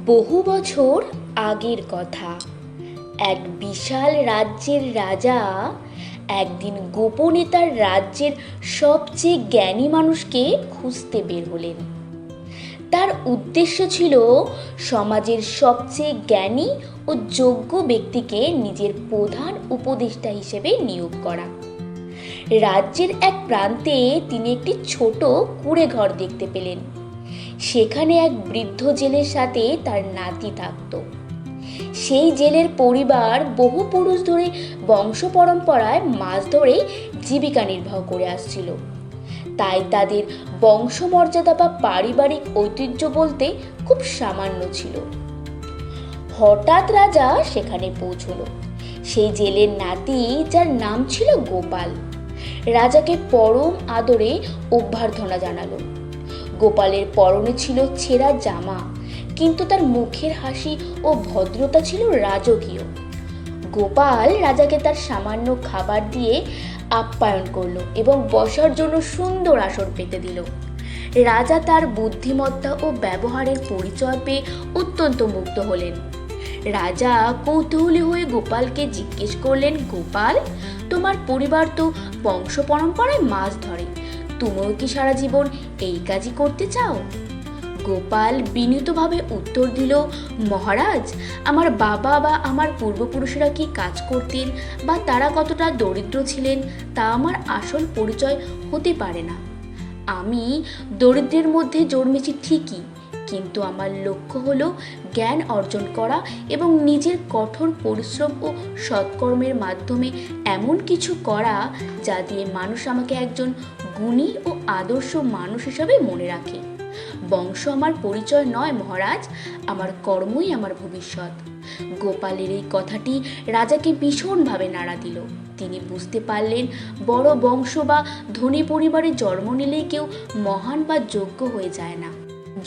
বহু বছর আগের কথা। এক বিশাল রাজ্যের রাজা একদিন গোপনে তার রাজ্যের সবচেয়ে জ্ঞানী মানুষকে খুঁজতে বের হলেন। তার উদ্দেশ্য ছিল সমাজের সবচেয়ে জ্ঞানী ও যোগ্য ব্যক্তিকে নিজের প্রধান উপদেষ্টা হিসেবে নিয়োগ করা। রাজ্যের এক প্রান্তে তিনি একটি ছোট কুঁড়ে ঘর দেখতে পেলেন। সেখানে এক বৃদ্ধ জেলের সাথে তার নাতি থাকত। সেই জেলের পরিবার বহু পুরুষ ধরে বংশ পরম্পরায় মাছ ধরে জীবিকা নির্বাহ করে আসছিল। তাই তাদের বংশমর্যাদা বা পারিবারিক ঐতিহ্য বলতে খুব সামান্য ছিল। হঠাৎ রাজা সেখানে পৌঁছলো। সেই জেলের নাতি, যার নাম ছিল গোপাল, রাজাকে পরম আদরে অভ্যর্থনা জানালো। গোপালের পরনে ছিল ছেঁড়া জামা, কিন্তু তার মুখের হাসি ও ভদ্রতা ছিল রাজকীয়। গোপাল রাজাকে তার সামান্য খাবার দিয়ে আপ্যায়ন করলো এবং বসার জন্য সুন্দর আসন পেতে দিল। রাজা তার বুদ্ধিমত্তা ও ব্যবহারের পরিচয় পেয়ে অত্যন্ত মুগ্ধ হলেন। রাজা কৌতূহলী হয়ে গোপালকে জিজ্ঞেস করলেন, গোপাল, তোমার পরিবার তো বংশ পরম্পরায় মাছ ধরে, তুমিও কি সারা জীবন এই কাজই করতে চাও? গোপাল বিনীতভাবে উত্তর দিল, মহারাজ, আমার বাবা বা আমার পূর্বপুরুষেরা কি কাজ করতেন বা তারা কতটা দরিদ্র ছিলেন তা আমার আসল পরিচয় হতে পারে না। আমি দরিদ্রের মধ্যে জন্মেছি ঠিকই, কিন্তু আমার লক্ষ্য হলো জ্ঞান অর্জন করা এবং নিজের কঠোর পরিশ্রম ও সৎকর্মের মাধ্যমে এমন কিছু করা যা দিয়ে মানুষ আমাকে একজন গুণী ও আদর্শ মানুষ হিসাবে মনে রাখে। বংশ আমার পরিচয় নয় মহারাজ, আমার কর্মই আমার ভবিষ্যৎ। গোপালের এই কথাটি রাজাকে ভীষণভাবে নাড়া দিল। তিনি বুঝতে পারলেন, বড় বংশ বা ধনী পরিবারে জন্ম নিলেই কেউ মহান বা যোগ্য হয়ে যায় না।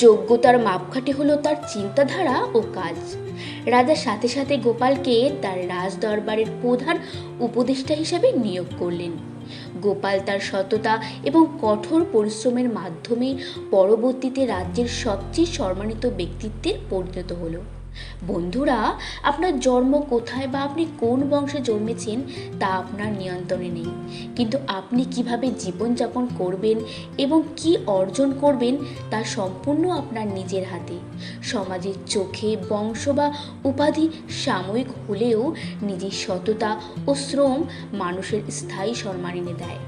যোগ্যতার মাপকাঠি হলো তার চিন্তাধারা ও কাজ। রাজা সাথে সাথে গোপালকে তার রাজ দরবারের প্রধান উপদেষ্টা হিসেবে নিয়োগ করলেন। গোপাল তার সততা এবং কঠোর পরিশ্রমের মাধ্যমে পরবর্তীতে রাজ্যের সবচেয়ে সম্মানিত ব্যক্তিত্বে পরিণত হলো। বন্ধুরা, আপনার জন্ম কোথায় বা আপনি কোন বংশে জন্মেছেন তা আপনার নিয়ন্ত্রণে নেই, কিন্তু আপনি কিভাবে জীবনযাপন করবেন এবং কি অর্জন করবেন তা সম্পূর্ণ আপনার নিজের হাতে। সমাজের চোখে বংশ বা উপাধি সাময়িক হলেও নিজের সততা ও শ্রম মানুষের স্থায়ী সম্মান এনে দেয়।